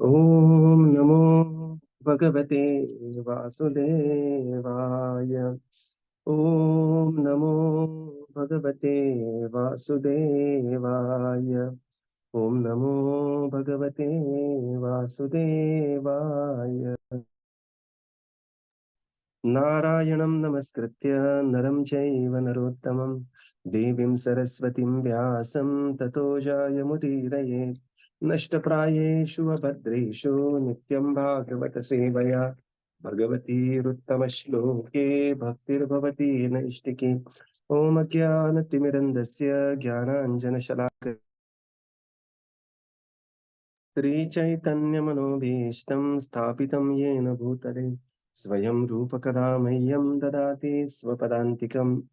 Om Namo Bhagavate Vasudevaya. Om Namo Bhagavate Vasudevaya. Om Namo Bhagavate Vasudevaya. Narayanam Namaskritya Naram Chaiva Narottamam Devim Saraswatim Vyasam Tato Jayamudiraye Nashtaprayeshu Abhadreshu Nityam Bhagavata Sevaya Bhagavati Ruttama-shloke Bhaktir Bhavati Naishtike Om Ajnana-timirandasya Jnana-anjana-shalakaya Shri Chaitanya Manobhishtam Sthapitam Yena Bhutale Swayam Rupa Kadamayyam Dadati Swapadantikam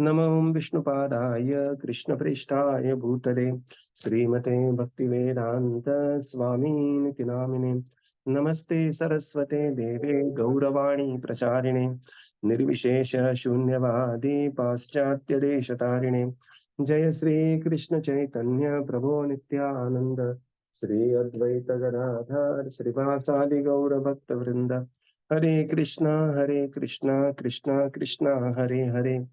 Namo Vishnupadaya Krishna Prishtaya Bhutale Srimate Bhaktivedanta Swami Niti Namine Namaste Saraswate Deve Gauravani Pracharine Nirvishesha Shunyavadi Paschatya Deshatarine Jaya Sri Krishna Chaitanya Prabhu Nityananda Shri Advaita Gadadhar Srivasadi Gaura Bhakta Vrinda Hare Krishna Krishna Krishna Hare Hare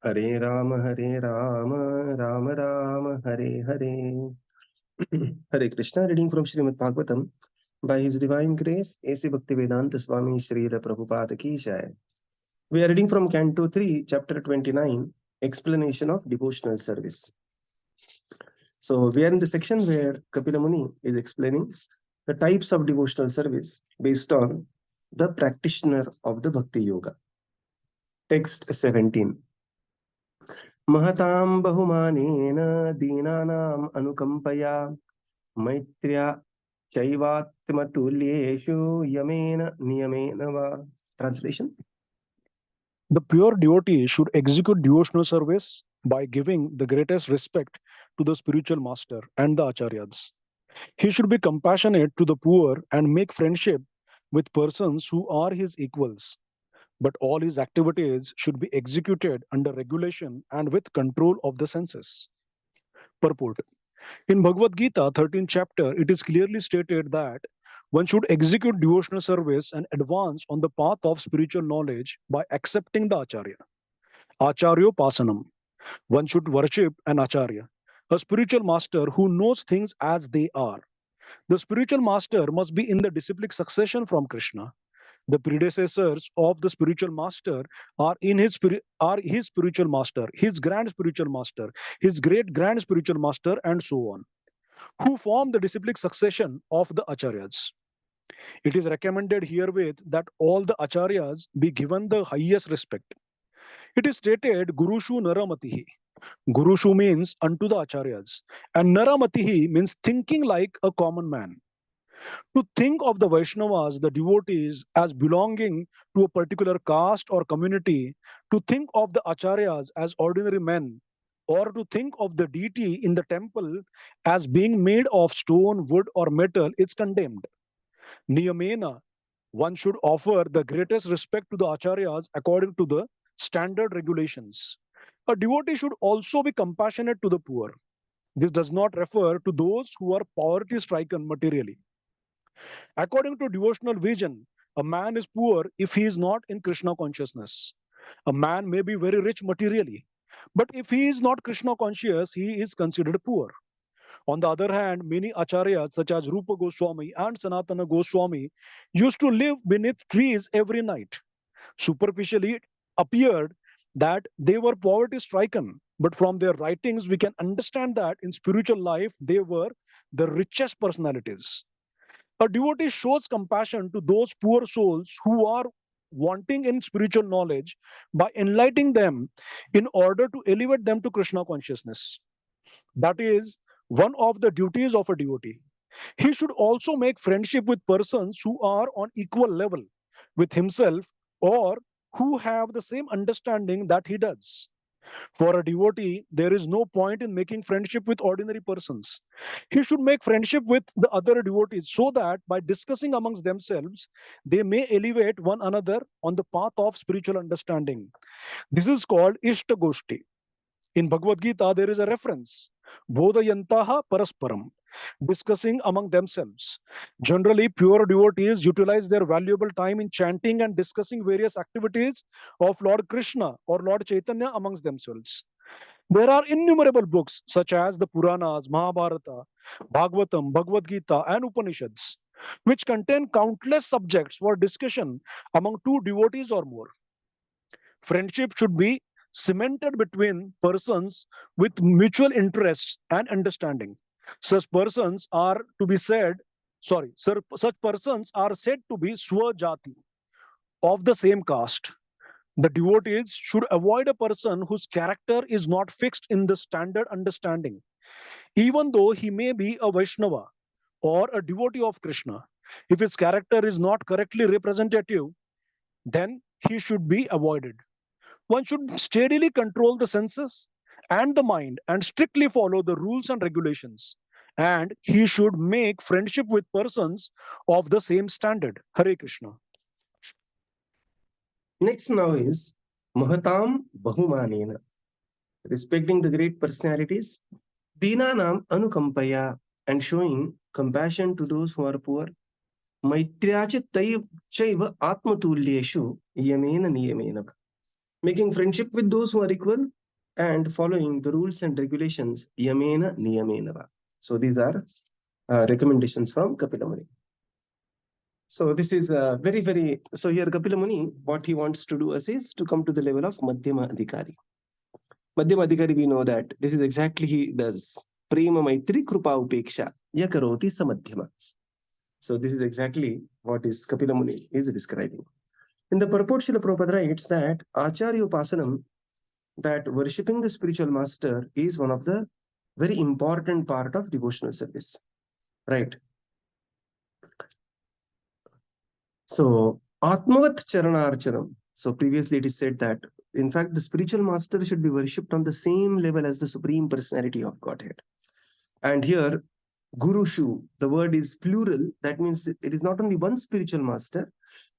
Hare Rama Rama Rama Hare Hare Hare Krishna. Reading from Śrīmad-Bhāgavatam by His Divine Grace A.C. Bhaktivedanta Swami Srila Prabhupada Ki Jai. We are reading from Canto 3, Chapter 29, Explanation of Devotional Service. So we are in the section where Kapila Muni is explaining the types of devotional service based on the practitioner of the Bhakti Yoga. Text 17. Mahatam bahumanena dinanam anukampaya maitrya chaivatmatulyeshu yamena niyamena va. Translation. The pure devotee should execute devotional service by giving the greatest respect to the spiritual master and the acharyas. He should be compassionate to the poor and make friendship with persons who are his equals. But all his activities should be executed under regulation and with control of the senses. Purport. In Bhagavad Gita, 13th chapter, it is clearly stated that one should execute devotional service and advance on the path of spiritual knowledge by accepting the acharya. Acharyopasanam. One should worship an acharya, a spiritual master who knows things as they are. The spiritual master must be in the disciplic succession from Kṛṣṇa. The predecessors of the spiritual master are his spiritual master, his grand spiritual master, his great grand spiritual master, and so on, who form the disciplic succession of the acharyas. It is recommended herewith that all the acharyas be given the highest respect. It is stated, Gurushu Naramatihi. Gurushu means unto the acharyas, and Naramatihi means thinking like a common man. To think of the Vaishnavas, the devotees, as belonging to a particular caste or community, to think of the acharyas as ordinary men, or to think of the deity in the temple as being made of stone, wood, or metal is condemned. Niyamena, one should offer the greatest respect to the acharyas according to the standard regulations. A devotee should also be compassionate to the poor. This does not refer to those who are poverty-stricken materially. According to devotional vision, a man is poor if he is not in Kṛṣṇa consciousness. A man may be very rich materially, but if he is not Kṛṣṇa conscious, he is considered poor. On the other hand, many acharyas such as Rupa Goswami and Sanatana Goswami used to live beneath trees every night. Superficially, it appeared that they were poverty-stricken, but from their writings we can understand that in spiritual life they were the richest personalities. A devotee shows compassion to those poor souls who are wanting in spiritual knowledge by enlightening them in order to elevate them to Kṛṣṇa consciousness. That is one of the duties of a devotee. He should also make friendship with persons who are on equal level with himself or who have the same understanding that he does. For a devotee, there is no point in making friendship with ordinary persons. He should make friendship with the other devotees so that by discussing amongst themselves, they may elevate one another on the path of spiritual understanding. This is called Ishta Goshti. In Bhagavad Gita, there is a reference, Bodhayantaha Parasparam. discussing among themselves. Generally, pure devotees utilize their valuable time in chanting and discussing various activities of Lord Krishna or Lord Chaitanya amongst themselves. There are innumerable books such as the Puranas, Mahabharata, Bhagavatam, Bhagavad Gita, and Upanishads, which contain countless subjects for discussion among two devotees or more. Friendship should be cemented between persons with mutual interests and understanding. Such persons are to be said, such persons are said to be swajati, of the same caste. The devotees should avoid a person whose character is not fixed in the standard understanding, even though he may be a Vaishnava or a devotee of Krishna. If his character is not correctly representative, then he should be avoided. One should steadily control the senses and the mind and strictly follow the rules and regulations. And he should make friendship with persons of the same standard. Hare Krishna. Next now is Mahatam Bahumanena. Respecting the great personalities, Dinanam Anukampaya, and showing compassion to those who are poor. Maitryacha Chaiva Atmatulyeshu Yamena Niyamena. Making friendship with those who are equal and following the rules and regulations Yamena Niyamena. So these are recommendations from Kapila Muni. So this is very, so here Kapila Muni, what he wants to do is to come to the level of Madhyama Adhikari. Madhyama Adhikari, we know that this is exactly he does. Prema Maitri Krupa Upeksha Yakaroti Samadhyama. So this is exactly what is Kapila Muni is describing. In the purport, Srila Prabhupada writes that Acharya Upasanam, that worshipping the spiritual master, is one of the very important part of devotional service. Right. So Atmavat Charanarchanam. So previously it is said that, in fact, the spiritual master should be worshipped on the same level as the Supreme Personality of Godhead. And here, Gurushu, the word is plural. That means it is not only one spiritual master.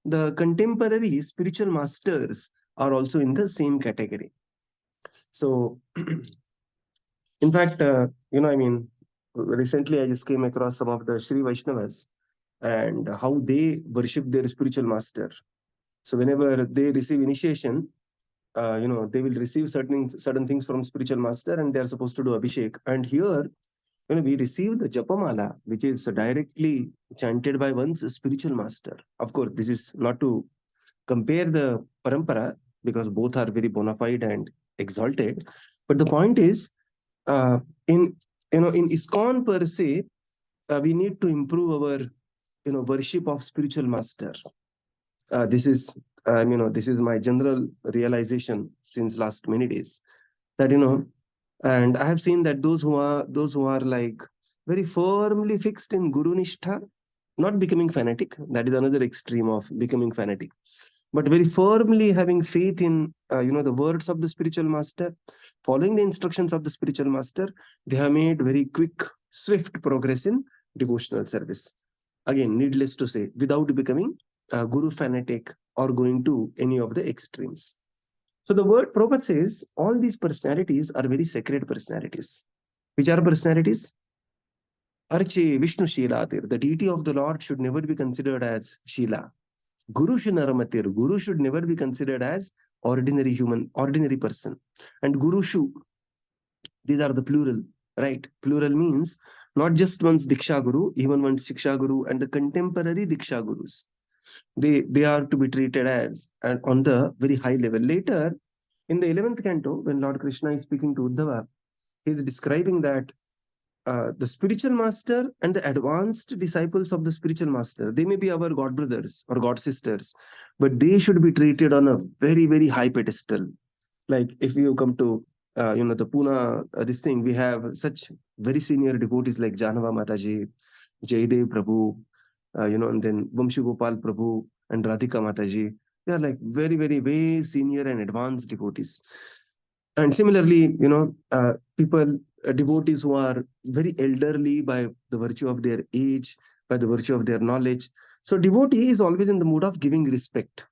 The contemporary spiritual masters are also in the same category. So, in fact, recently I just came across some of the Sri Vaishnavas and how they worship their spiritual master. So whenever they receive initiation, they will receive certain things from spiritual master, and they are supposed to do abhishek. And here, we receive the Japamala, which is directly chanted by one's spiritual master. Of course, this is not to compare the parampara, because both are very bona fide and exalted. But the point is, in ISKCON per se, we need to improve our worship of spiritual master. This is my general realization since last many days, that and I have seen that those who are like very firmly fixed in Guru Nishtha, not becoming fanatic, that is another extreme of becoming fanatic, but very firmly having faith in the words of the spiritual master, following the instructions of the spiritual master, they have made very quick, swift progress in devotional service. Again, needless to say, without becoming a Guru fanatic or going to any of the extremes. So the word Prabhupada says all these personalities are very sacred personalities. Which are personalities? Arche Vishnu Shilatir. The deity of the Lord should never be considered as Shila. Guru Shinaramatir. Guru should never be considered as ordinary human, ordinary person. And Guru Shu. These are the plural, right? Plural means not just one's Diksha Guru, even one's Shiksha Guru and the contemporary Diksha Gurus. They are to be treated as and on the very high level. Later, in the 11th canto, when Lord Krishna is speaking to Uddhava, he is describing that the spiritual master and the advanced disciples of the spiritual master, they may be our god brothers or god sisters, but they should be treated on a very, very high pedestal. Like if you come to the Pune, this thing, we have such very senior devotees like Janava Mataji, Jaidev Prabhu, and then Vamshi Gopal Prabhu and Radhika Mataji. They are like very, very, very senior and advanced devotees. And similarly, devotees who are very elderly by the virtue of their age, by the virtue of their knowledge. So devotee is always in the mood of giving respect.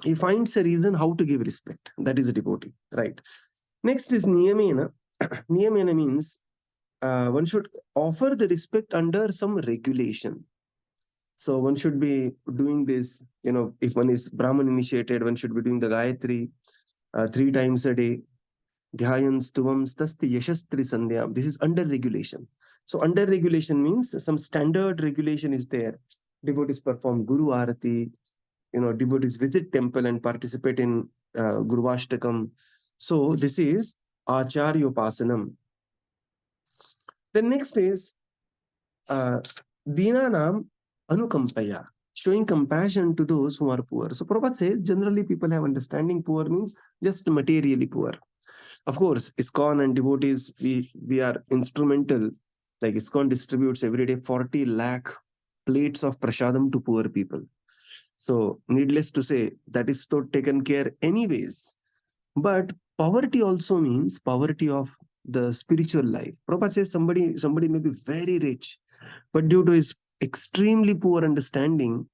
He finds a reason how to give respect. That is a devotee, right? Next is Niyamena. Niyamena means one should offer the respect under some regulation. So one should be doing this, if one is Brahman initiated, one should be doing the Gayatri 3 times a day. Dhyayan stuvam stasti yashastri sandhyam. This is under regulation. So under regulation means some standard regulation is there. Devotees perform Guru Arati, devotees visit temple and participate in Guruvashtakam. So this is Acharyopasanam. The next is Dinanam Anukampaya, showing compassion to those who are poor. So Prabhupada says generally people have understanding poor means just materially poor. Of course, ISKCON and devotees, we are instrumental. Like ISKCON distributes every day 40 lakh plates of prasadam to poor people. So needless to say, that is so taken care anyways. But poverty also means poverty of the spiritual life. Prabhupada says somebody may be very rich, but due to his extremely poor understanding,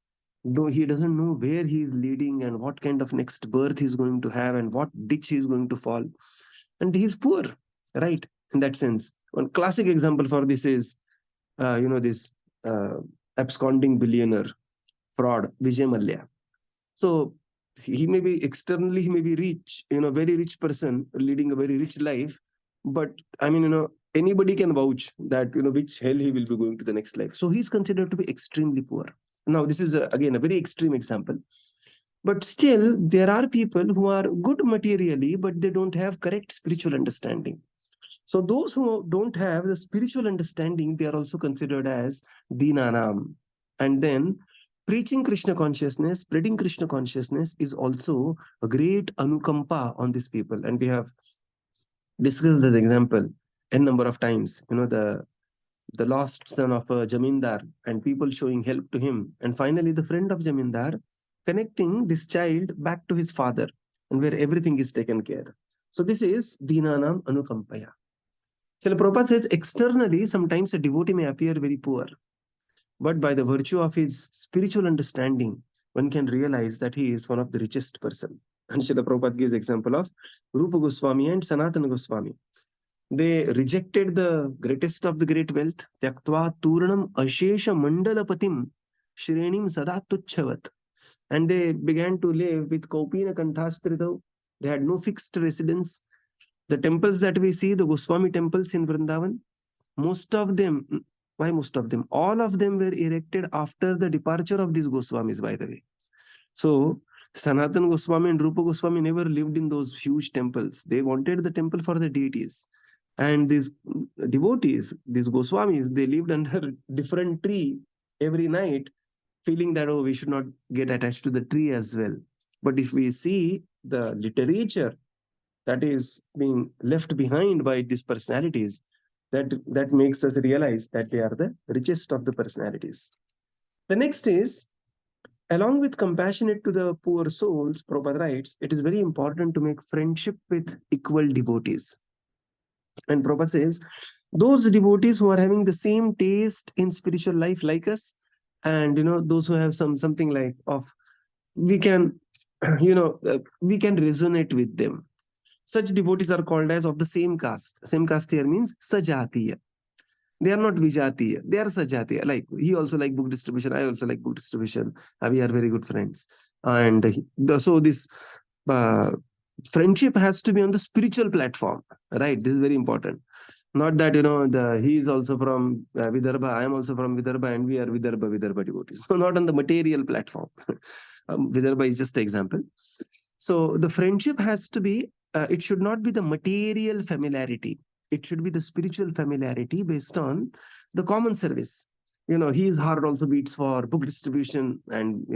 though he doesn't know where he is leading and what kind of next birth he's going to have and what ditch he's going to fall. And he's poor, right? In that sense. One classic example for this is, this absconding billionaire fraud, Vijay Mallya. So he may be externally, he may be rich, very rich person leading a very rich life. But I mean, anybody can vouch that, which hell he will be going to the next life. So he's considered to be extremely poor. Now, this is again a very extreme example. But still, there are people who are good materially, but they don't have correct spiritual understanding. So those who don't have the spiritual understanding, they are also considered as Dinanam. And then preaching Krishna consciousness, spreading Krishna consciousness is also a great anukampa on these people. And we have discussed this example n number of times. The lost son of a Jamindar and people showing help to him. And finally, the friend of Jamindar connecting this child back to his father and where everything is taken care. So this is Dinanam Anukampaya. Srila Prabhupada says externally, sometimes a devotee may appear very poor, but by the virtue of his spiritual understanding, one can realize that he is one of the richest person. And Srila Prabhupada gives example of Rupa Goswami and Sanatana Goswami. They rejected the greatest of the great wealth, Tyaktva Turnam Ashesha Mandalapatim Shrenim Sadatuchavat. And they began to live with Kaupina Kanthastritau. They had no fixed residence. The temples that we see, the Goswami temples in Vrindavan, most of them, why most of them? All of them were erected after the departure of these Goswamis, by the way. So Sanatan Goswami and Rupa Goswami never lived in those huge temples. They wanted the temple for the deities. And these devotees, these Goswamis, they lived under different tree every night, feeling that, oh, we should not get attached to the tree as well. But if we see the literature that is being left behind by these personalities, that makes us realize that they are the richest of the personalities. The next is, along with compassionate to the poor souls, Prabhupada writes, it is very important to make friendship with equal devotees. And Prabhupada says, those devotees who are having the same taste in spiritual life like us, and those who have something like of, we can, we can resonate with them. Such devotees are called as of the same caste. Same caste here means Sajatiya. They are not Vijatiya. They are Sajatiya. Like he also like book distribution. I also like book distribution. We are very good friends. And so this friendship has to be on the spiritual platform, right? This is very important. Not that, he is also from Vidarbha, I am also from Vidarbha, and we are Vidarbha devotees. So not on the material platform. Vidarbha is just an example. So the friendship has to be, it should not be the material familiarity. It should be the spiritual familiarity based on the common service. His heart also beats for book distribution, and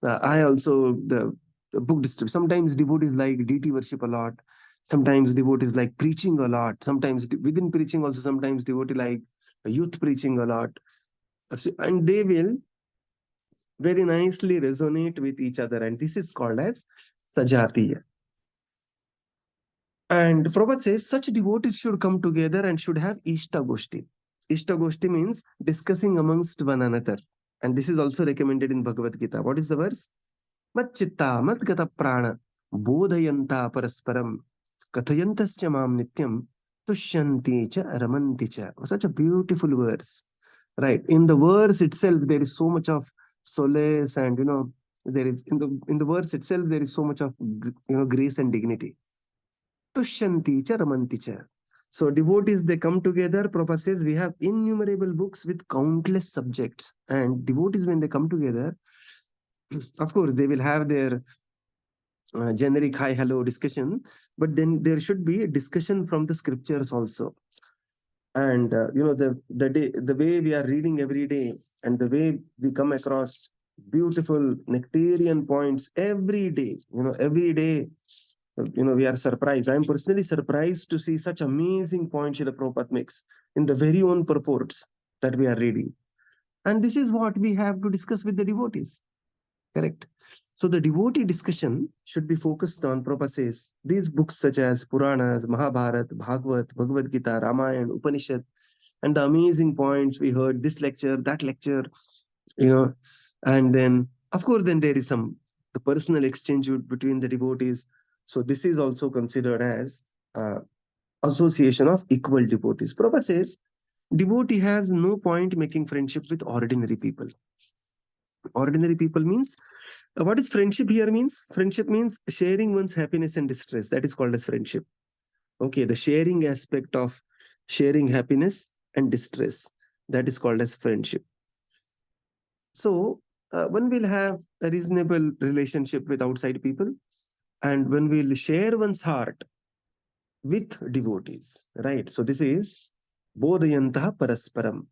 I also the book distribution. Sometimes devotees like deity worship a lot. Sometimes devotees like preaching a lot. Sometimes within preaching also, sometimes devotee like youth preaching a lot, and they will very nicely resonate with each other, and this is called as Sajatiya. And Prabhupada says such devotees should come together and should have Ishta Goshti. Ishta Goshti means discussing amongst one another. And this is also recommended in Bhagavad Gita. What is the verse? Mat chitta mat gata prana bodhayanta parasparam kathayantascha mam nityam Tushyanti cha ramanti cha. Such a beautiful verse, right? In the verse itself, there is so much of solace, and there is in the verse itself there is so much of grace and dignity. Tushyanti cha ramanti cha. So devotees, they come together. Prabhupada says we have innumerable books with countless subjects, and devotees, when they come together, of course they will have their generic hi hello discussion, but then there should be a discussion from the scriptures also. And the way we are reading every day, and the way we come across beautiful nectarian points every day, every day, we are surprised. I am personally surprised to see such amazing points Srila Prabhupada makes in the very own purports that we are reading. And this is what we have to discuss with the devotees. Correct. So the devotee discussion should be focused on, Prabhupada says, these books such as Puranas, Mahabharata, Bhagavad, Bhagavad Gita, Ramayana, Upanishad, and the amazing points we heard, this lecture, that lecture, and then, of course, then there is the personal exchange between the devotees. So this is also considered as association of equal devotees. Prabhupada says, devotee has no point making friendship with ordinary people. Ordinary people means, what is friendship here means? Friendship means sharing one's happiness and distress. That is called as friendship. Okay, the sharing aspect of sharing happiness and distress, that is called as friendship. So one will have a reasonable relationship with outside people, and one will share one's heart with devotees, right? So this is bodhayantaha parasparam.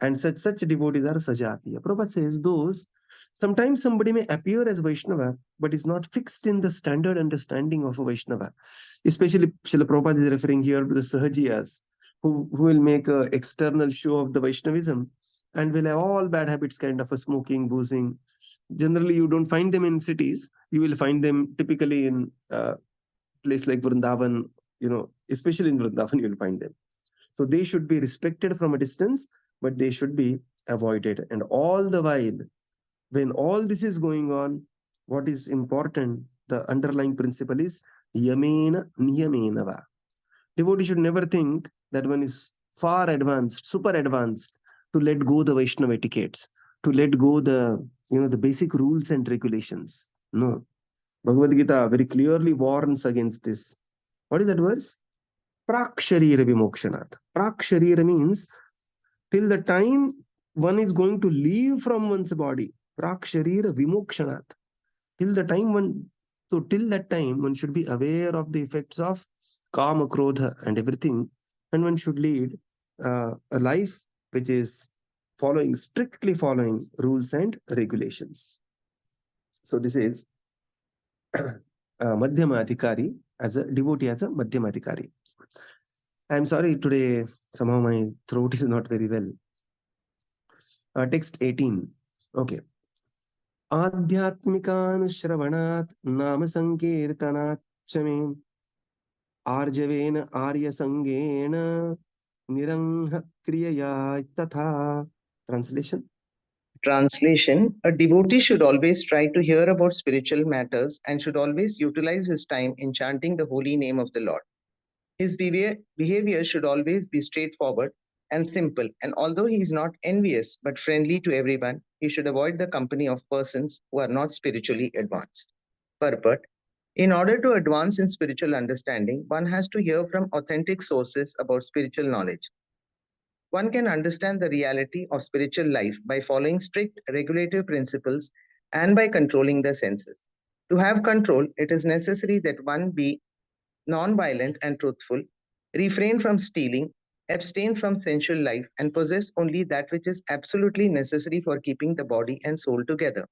And such devotees are sajatiya. Prabhupada says those, sometimes somebody may appear as Vaishnava, but is not fixed in the standard understanding of a Vaishnava. Especially Srila Prabhupada is referring here to the Sahajiyas, who will make an external show of the Vaishnavism and will have all bad habits, kind of a smoking, boozing. Generally, you don't find them in cities. You will find them typically in place like Vrindavan, especially in Vrindavan, you will find them. So they should be respected from a distance, but they should be avoided. And all the while, when all this is going on, what is important, the underlying principle is yamena niyamenava. Devotee should never think that one is far advanced, super advanced, to let go the Vaishnava etiquettes, to let go the basic rules and regulations. No. Bhagavad Gita very clearly warns against this. What is that verse? Praksharira vimokshanat. Praksharira means till the time one is going to leave from one's body. Praksharira vimokshanat. Till that time one should be aware of the effects of kama, krodha and everything, and one should lead a life which is strictly following rules and regulations. So this is Madhyama Adhikari, as a devotee, as a Madhyama Adhikari. I'm sorry, today somehow my throat is not very well. Text 18. Okay. Adhyatmikanushravanat nama sankirtanat chame arjavena arya sangena nirangha kriyaya tatha. Translation. Translation: a devotee should always try to hear about spiritual matters and should always utilize his time in chanting the holy name of the Lord. His behavior should always be straightforward and simple, and although he is not envious but friendly to everyone, he should avoid the company of persons who are not spiritually advanced. Purport: in order to advance in spiritual understanding, one has to hear from authentic sources about spiritual knowledge. One can understand the reality of spiritual life by following strict regulative principles and by controlling the senses. To have control, it is necessary that one be non-violent and truthful, refrain from stealing, abstain from sensual life, and possess only that which is absolutely necessary for keeping the body and soul together.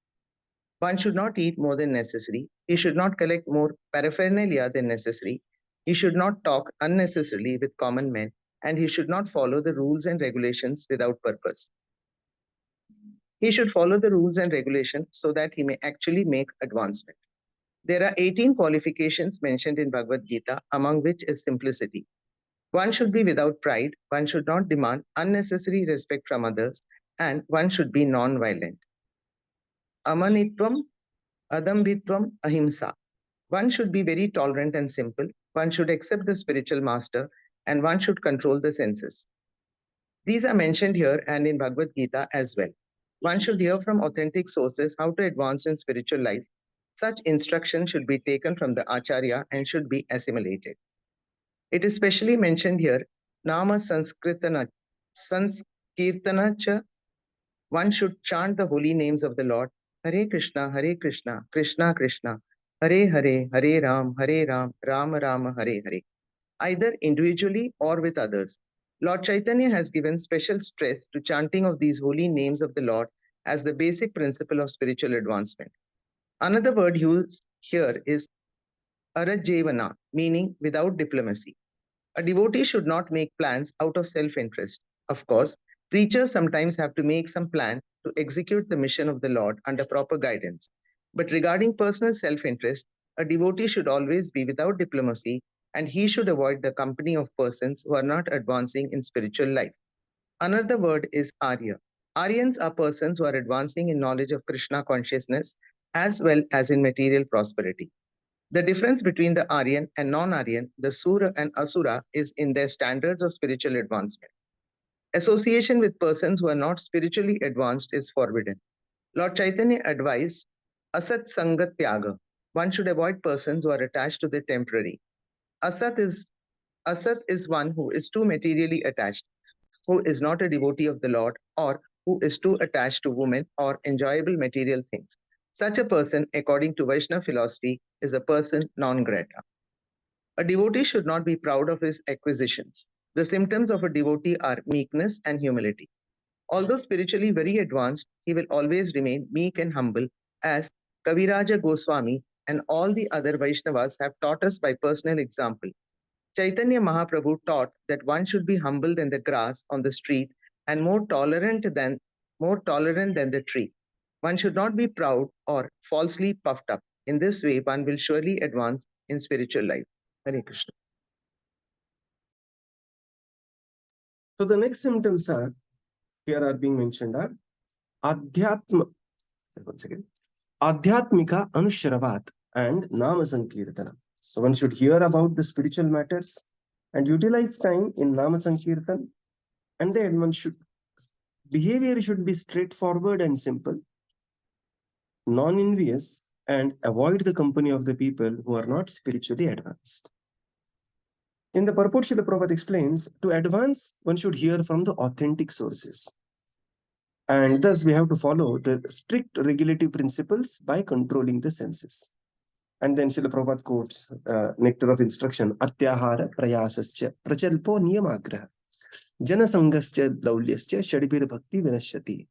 One should not eat more than necessary. He should not collect more paraphernalia than necessary. He should not talk unnecessarily with common men, and he should not follow the rules and regulations without purpose. He should follow the rules and regulations so that he may actually make advancement. There are 18 qualifications mentioned in Bhagavad Gita, among which is simplicity. One should be without pride, one should not demand unnecessary respect from others, and one should be non-violent. Amanitvam, adambhitvam, ahimsa. One should be very tolerant and simple. One should accept the spiritual master and one should control the senses. These are mentioned here and in Bhagavad Gita as well. One should hear from authentic sources how to advance in spiritual life. Such instruction should be taken from the Acharya and should be assimilated. It is specially mentioned here, Nama Sanskirtana cha. One should chant the holy names of the Lord, Hare Krishna, Krishna Krishna, Hare Hare, Hare Ram, Rama Rama, Hare Hare, either individually or with others. Lord Chaitanya has given special stress to chanting of these holy names of the Lord as the basic principle of spiritual advancement. Another word used here is arajevana, meaning without diplomacy. A devotee should not make plans out of self-interest. Of course, preachers sometimes have to make some plan to execute the mission of the Lord under proper guidance. But regarding personal self-interest, a devotee should always be without diplomacy, and he should avoid the company of persons who are not advancing in spiritual life. Another word is Arya. Aryans are persons who are advancing in knowledge of Kṛṣṇa consciousness as well as in material prosperity. The difference between the Aryan and non-Aryan, the Sura and Asura, is in their standards of spiritual advancement. Association with persons who are not spiritually advanced is forbidden. Lord Chaitanya advised Asat Sangat Tyaga. One should avoid persons who are attached to the temporary. Asat is one who is too materially attached, who is not a devotee of the Lord, or who is too attached to women or enjoyable material things. Such a person, according to Vaishnava philosophy, is a person non grata. A devotee should not be proud of his acquisitions. The symptoms of a devotee are meekness and humility. Although spiritually very advanced, he will always remain meek and humble, as Kaviraja Goswami and all the other Vaishnavas have taught us by personal example. Chaitanya Mahaprabhu taught that one should be humble than the grass on the street and more tolerant than the tree. One should not be proud or falsely puffed up. In this way, one will surely advance in spiritual life. Hare Krishna. So the next symptoms here are being mentioned are Adhyatma, once again, Adhyatmika Anushravat and Nama Sankirtana. So one should hear about the spiritual matters and utilize time in Nama Sankirtan, and then behavior should be straightforward and simple, non-envious, and avoid the company of the people who are not spiritually advanced. In the purport, Srila Prabhupada explains, to advance, one should hear from the authentic sources. And thus, we have to follow the strict regulative principles by controlling the senses. And then Srila Prabhupada quotes Nectar of Instruction, Atyahara Prayasascha Prachalpo Niyamagraha Janasangascha Laulyascha Shadipir Bhakti Vinashyati.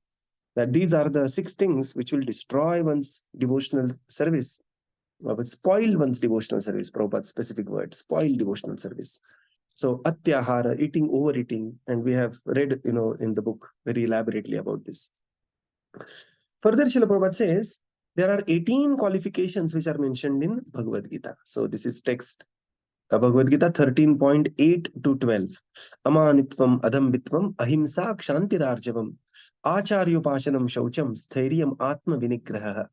That these are the 6 things which will destroy one's devotional service, will spoil one's devotional service. Prabhupada's specific word, spoil devotional service. So atyahara, eating, overeating, and we have read, in the book very elaborately about this. Further, Srila Prabhupada says there are 18 qualifications which are mentioned in Bhagavad Gita. So this is text Bhagavad Gita 13.8 to 12. Amanitvam, adambitvam, ahimsa, kshantirarjavam, acharyopashanam shaucham, sthairiyam atma vinigraha.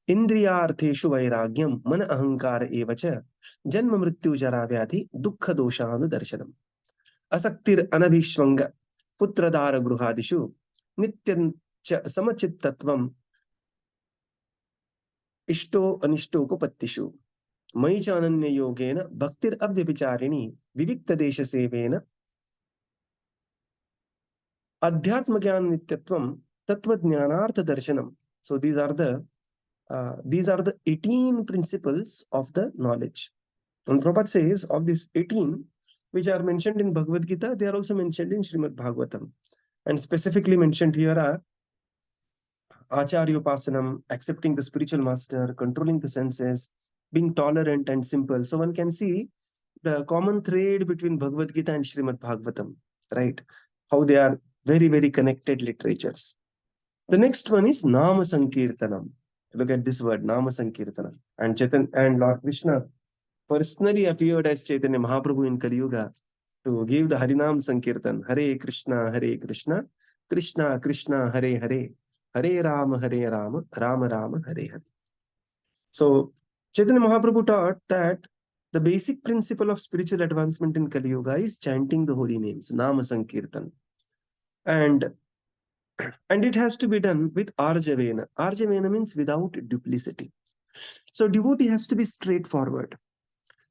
Indriyartheshu vairagyam, mana ahankara evacha, janma mrityu jara vyadhi, dukkha doshanu darshanam. Asaktir anabhishvanga, putradara gruhadishu, nityan cha samachittatvam, ishto anishtoupattishu. Mai chananya yogena bhaktir avyapicharini vivikta desha sevena adhyatma gyan nityatvam tattva jnanartha darshanam. So these are the 18 principles of the knowledge. And Prabhupada says of these 18 which are mentioned in Bhagavad Gita, they are also mentioned in Śrīmad-Bhāgavatam. And specifically mentioned here are Acharyopasanam, accepting the spiritual master, controlling the senses, being tolerant and simple. So one can see the common thread between Bhagavad Gita and Śrīmad-Bhāgavatam, right? How they are very, very connected literatures. The next one is Nama Sankirtanam. Look at this word, Nama Sankirtanam. And Chaitanya and Lord Krishna personally appeared as Chaitanya Mahaprabhu in Kali Yuga to give the Harinam Sankirtan. Hare Krishna, Krishna Krishna, Hare Hare, Hare Rama, Rama Rama, Hare Hare. So Chaitanya Mahaprabhu taught that The basic principle of spiritual advancement in Kali Yuga is chanting the holy names, Nama Sankirtan. And it has to be done with Arjavena. Arjavena means without duplicity. So devotee has to be straightforward.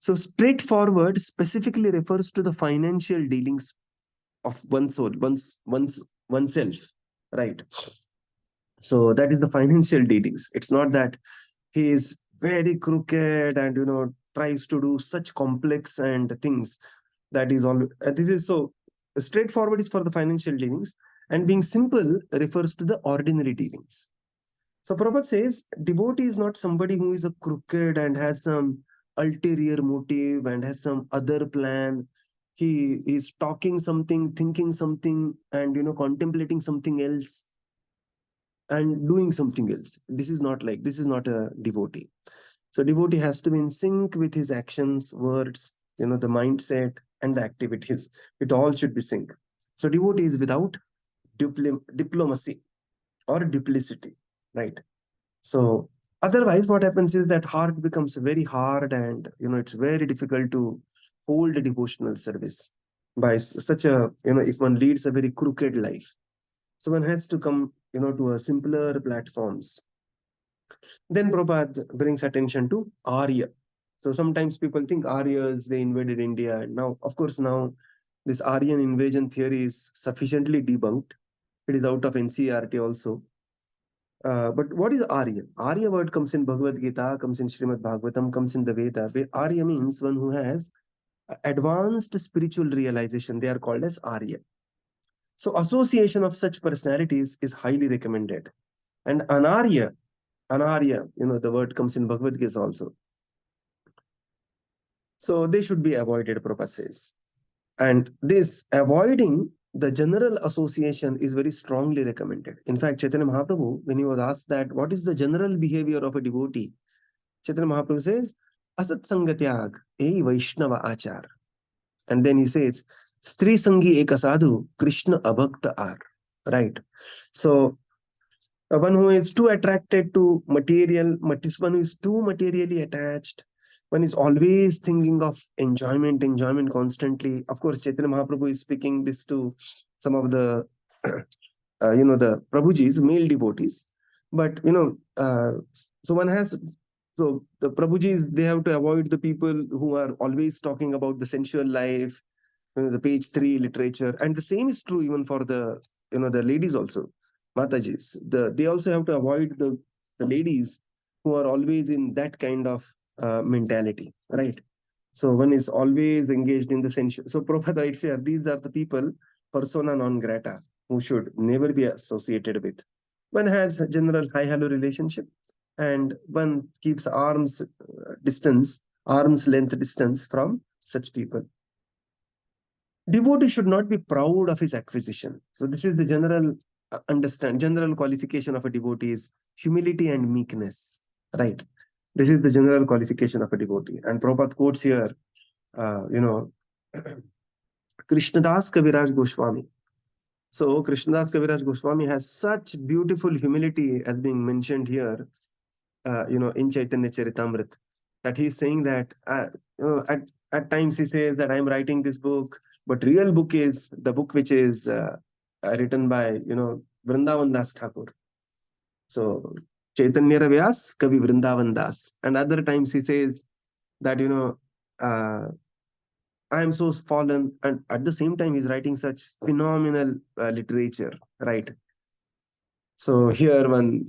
So straightforward specifically refers to the financial dealings of one's soul, oneself, right? So that is the financial dealings. It's not that he is very crooked and tries to do such complex and things. That is all. This is so straightforward is for the financial dealings, and being simple refers to the ordinary dealings. So Prabhupada says devotee is not somebody who is a crooked and has some ulterior motive and has some other plan. He is talking something, thinking something, and contemplating something else and doing something else. This is not like, this is not a devotee. So devotee has to be in sync with his actions, words, the mindset and the activities. It all should be sync. So devotee is without diplomacy or duplicity, right? So otherwise, what happens is that heart becomes very hard, and it's very difficult to hold a devotional service by such a if one leads a very crooked life. So one has to come to a simpler platforms. Then Prabhupada brings attention to Arya. So sometimes people think Aryas, they invaded India. Now, of course, now this Aryan invasion theory is sufficiently debunked. It is out of NCERT also. But what is Arya? Arya word comes in Bhagavad Gita, comes in Śrīmad-Bhāgavatam, comes in the Veda. Arya means one who has advanced spiritual realization. They are called as Arya. So association of such personalities is highly recommended. And Anarya, the word comes in Bhagavad Gita also. So they should be avoided, Prabhupada says. And this avoiding the general association is very strongly recommended. In fact, Chaitanya Mahaprabhu, when he was asked that what is the general behavior of a devotee, Chaitanya Mahaprabhu says, Asat Sangatyag, E Vaishnava Achar. And then he says, Stri Sangi Ekasadu, Krishna Abhakta Ar. Right. So one who is too attracted to material, one who is too materially attached, one is always thinking of enjoyment constantly. Of course, Chaitanya Mahaprabhu is speaking this to some of the, the Prabhujis, male devotees. But, so one has, so the Prabhujis, they have to avoid the people who are always talking about the sensual life, the page 3 literature. And the same is true even for the, the ladies also. Matajis, they also have to avoid the ladies who are always in that kind of mentality, right? So one is always engaged in the sensual. So Prabhupada writes here, these are the people, persona non grata, who should never be associated with. One has a general high-hello relationship, and one keeps arm's length distance from such people. Devotee should not be proud of his acquisition. So this is the general general qualification of a devotee is humility and meekness, right? This is the general qualification of a devotee. And Prabhupada quotes here, Kṛṣṇdas Kaviraj Goswami. So Kṛṣṇdas Kaviraj Goswami has such beautiful humility as being mentioned here, in Chaitanya Charitamrita, that he's saying that at times he says that I'm writing this book, but real book is the book which is written by Vrindavan Das Thakur. So Chaitanya Vyas Kavi Vrindavan Das. And other times he says that I am so fallen, and at the same time he's writing such phenomenal literature, right? So here one,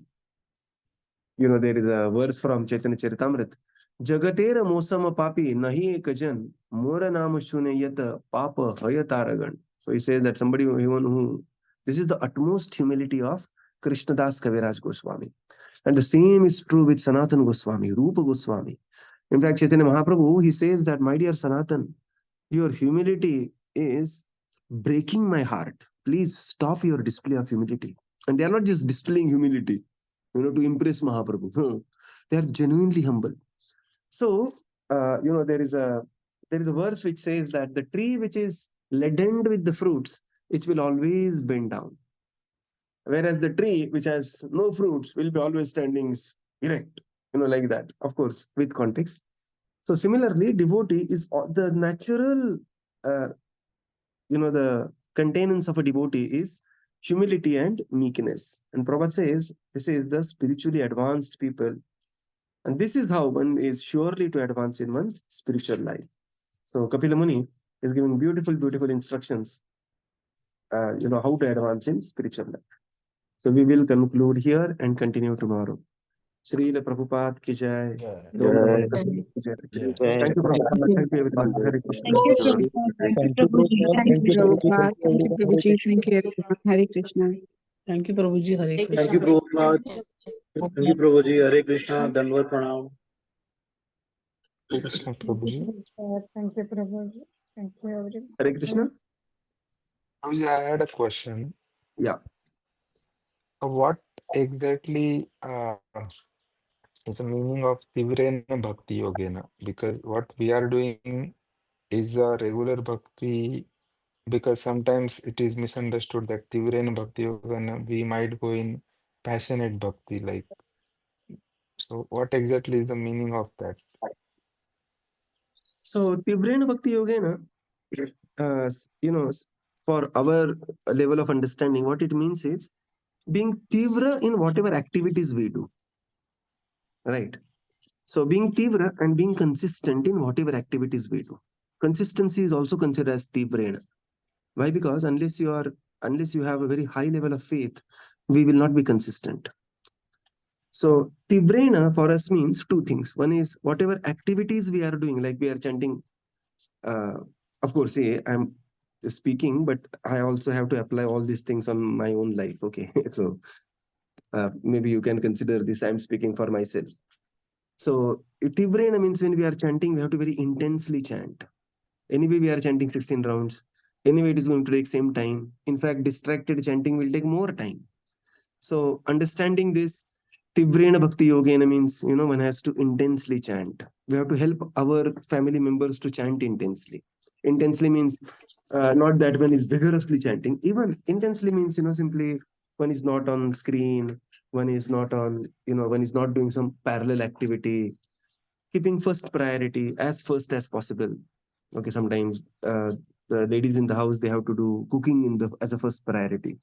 there is a verse from Chaitanya Charitamrita. Jagatera mosam papi nahi ekajan mora nama shunayata papa hayataragan. So he says that somebody, even who, this is the utmost humility of Kṛṣṇdas Kaviraj Goswami. And the same is true with Sanatan Goswami, Rupa Goswami. In fact, Chaitanya Mahaprabhu, he says that, my dear Sanatan, your humility is breaking my heart. Please stop your display of humility. And they are not just displaying humility, to impress Mahaprabhu. No, they are genuinely humble. So, there is a verse which says that the tree which is laden with the fruits, it will always bend down. Whereas the tree which has no fruits will be always standing erect, like that, of course, with context. So similarly, devotee is the natural, the containance of a devotee is humility and meekness. And Prabhupada says this is the spiritually advanced people. And this is how one is surely to advance in one's spiritual life. So Kapila Muni is giving beautiful, beautiful instructions, how to advance in spiritual life. So we will conclude here and continue tomorrow. Srila Prabhupada ki jai. Om Namah Bhagavate Jai. Thank you, Prabhupada. Thank you, everyone. Hare Krishna. Thank you, Prabhupada. Thank you, Prabhuji. Thank you, Prabhupada. Thank you, Prabhuji. Thank you, everyone. Hare Krishna. Thank you, Prabhuji. Hare Thank Krishna. you, Prabhupada. Thank you, Prabhuji. Hare Krishna. Dandavat Pranam. Krishna Prabhuji. Thank you, Prabhuji. Thank you, everyone. Hare Krishna. Prabhuji, I had a question. Yeah. What exactly is the meaning of Tivrena Bhakti Yogena? Because what we are doing is a regular bhakti, because sometimes it is misunderstood that Tivrena Bhakti Yogena, we might go in passionate bhakti, like. So what exactly is the meaning of that? So Tivrena Bhakti Yogena, for our level of understanding, what it means is being tivra in whatever activities we do. Right. So being tivra and being consistent in whatever activities we do. Consistency is also considered as tivrena. Why? Because unless you have a very high level of faith, we will not be consistent. So tivrena for us means two things. One is whatever activities we are doing, like we are chanting. Of course, say I'm speaking, but I also have to apply all these things on my own life. Okay, so maybe you can consider this. I'm speaking for myself. So tivrena means when we are chanting, we have to very intensely chant. Anyway, we are chanting 16 rounds. Anyway, it is going to take same time. In fact, distracted chanting will take more time. So understanding this, Tivrena Bhakti Yogena means, one has to intensely chant. We have to help our family members to chant intensely. Intensely means not that one is vigorously chanting. Even intensely means, simply one is not on screen, one is not doing some parallel activity, keeping first priority as first as possible. Okay, sometimes the ladies in the house, they have to do cooking as a first priority,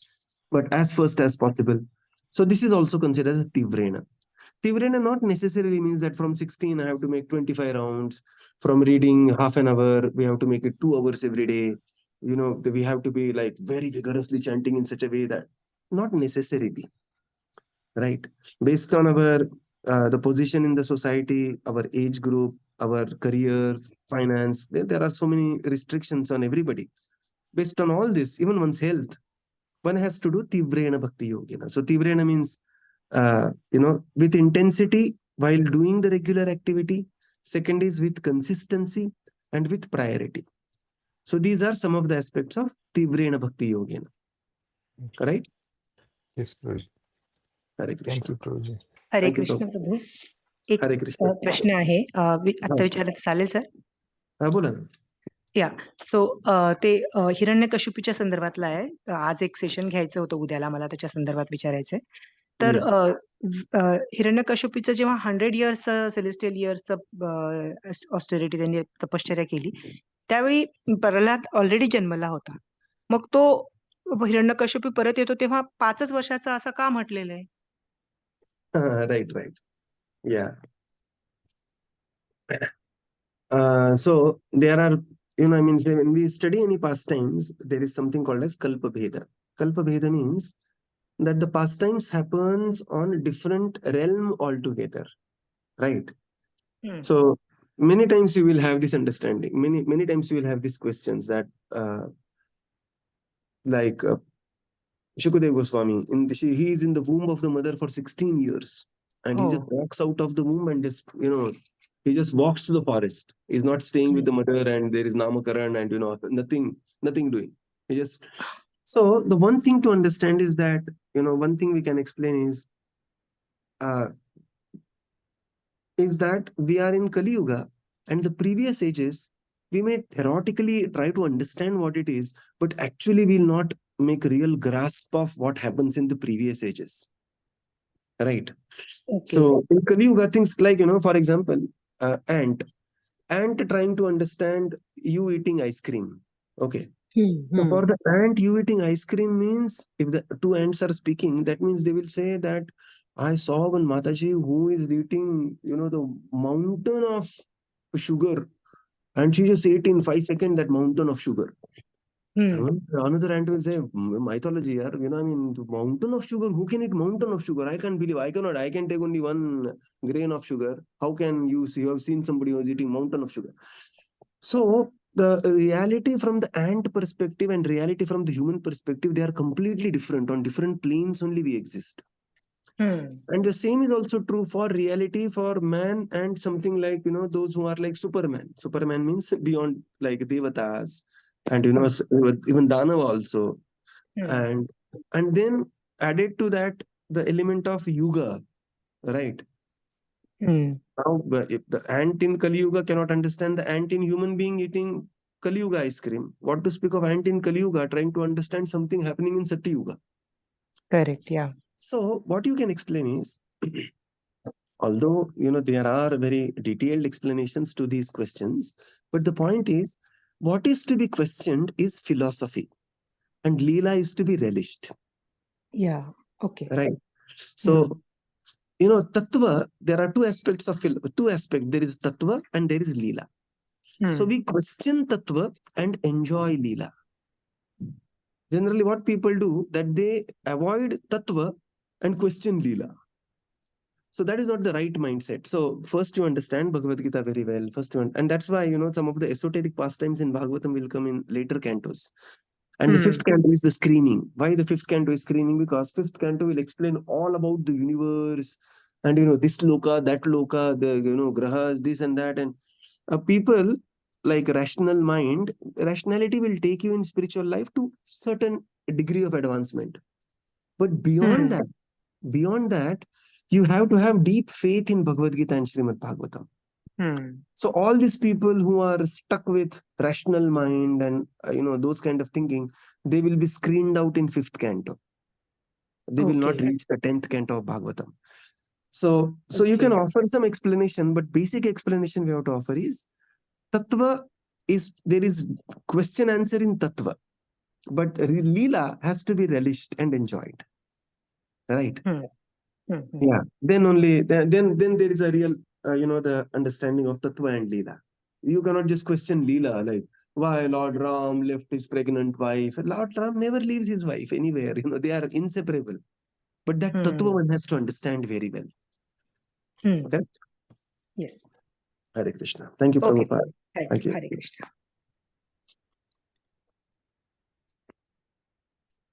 but as first as possible. So this is also considered as a tivrena. Tivrena not necessarily means that from 16 I have to make 25 rounds. From reading half an hour, we have to make it 2 hours every day. We have to be like very vigorously chanting in such a way that not necessarily, right? Based on our the position in the society, our age group, our career, finance, there are so many restrictions on everybody. Based on all this, even one's health, one has to do Tivrena Bhakti Yogena. So Tivrena means, with intensity while doing the regular activity. Second is with consistency and with priority. So these are some of the aspects of Tivrena Bhakti Yogena. Right? Yes, Prabhuji. Hare Thank Krishna. you, Prabhuji. Hare Thank you, Krishna Prabhu. प्रभू. एक Hare Krishna. प्रश्न आहे आता विचारत चालेल sir? हा, बोला ना. या सो ते हिरण्यकशिपूच्या संदर्भातलं आहे. आज एक सेशन घ्यायचं होतं उद्याला, मला त्याच्या संदर्भात विचारायचंय. तर Yes. हिरण्यकशिपूचं जेव्हा 100 इयर्स सेलेस्टियल इयर्सचं ऑस्टेरिटी त्यांनी तपश्चर्या केली, त्यावेळी प्रल्हाद ऑलरेडी जन्मला होता. मग तो हिरण्यकशिपू परत येतो तेव्हा 5च वर्षाचा असं का म्हटलेलं आहे? Right. Yeah. So there are, say when we study any pastimes, there is something called as Kalpa Bheda. Kalpa Bheda means that the pastimes happens on a different realm altogether, right? So many times you will have this understanding. Many times you will have these questions that, like Shukadev Goswami, he is in the womb of the mother for 16 years, and he just walks out of the womb and just, he just walks to the forest. He's not staying with the mother, and there is Namakaran and nothing doing. He just. So the one thing to understand is that, one thing we can explain is that we are in Kali Yuga, and the previous ages, we may theoretically try to understand what it is, but actually we'll not make real grasp of what happens in the previous ages. Right. Okay. So in Kali Yuga, things like, for example, ant. ant trying to understand you eating ice cream. Okay. So for the ant, you eating ice cream means if the two ants are speaking, that means they will say that I saw one Mataji who is eating, the mountain of sugar, and she just ate in 5 seconds that mountain of sugar. Another ant will say, mythology, yaar, I mean, the mountain of sugar, who can eat mountain of sugar? I can't believe, I cannot, I can take only 1 grain of sugar. How can you see, you have seen somebody who is eating mountain of sugar? So the reality from the ant perspective and reality from the human perspective, they are completely different. On different planes only we exist. And the same is also true for reality for man and something like, those who are like Superman. Superman means beyond like devatas and, even Danava also. And then added to that, the element of yuga, right? Now, if the ant in Kali Yuga cannot understand the ant in human being eating Kali Yuga ice cream, what to speak of ant in Kali Yuga trying to understand something happening in Satya Yuga? Correct. Yeah. So what you can explain is, although, there are very detailed explanations to these questions, but the point is, what is to be questioned is philosophy, and Leela is to be relished, Yeah. Okay. right? So, Tattva, there are two aspects of two aspects. There is Tattva and there is Leela. So we question Tattva and enjoy Leela. Generally, what people do, that they avoid Tattva and question Leela. So that is not the right mindset. So first you understand Bhagavad Gita very well. And that's why, some of the esoteric pastimes in Bhagavatam will come in later cantos. And the fifth canto is the screening. Why the fifth canto is screening? Because fifth canto will explain all about the universe and, this loka, that loka, the, grahas, this and that. And people like rationality will take you in spiritual life to certain degree of advancement. But beyond that, you have to have deep faith in Bhagavad Gita and Śrīmad-Bhāgavatam. So all these people who are stuck with rational mind and those kind of thinking, they will be screened out in fifth canto. They will not reach the 10th canto of Bhagavatam. So you can offer some explanation, but basic explanation we have to offer is Tattva is, there is question answer in Tattva, but Leela has to be relished and enjoyed, right? Yeah. Then only then there is a real the understanding of Tattva and Leela. You cannot just question Leela like why Lord Ram left his pregnant wife. Lord Ram never leaves his wife anywhere. They are inseparable. But that Tattva one has to understand very well. Okay. Yes. Hare Krishna. Thank you, Okay. Prabhupada. Thank you. Hare Krishna.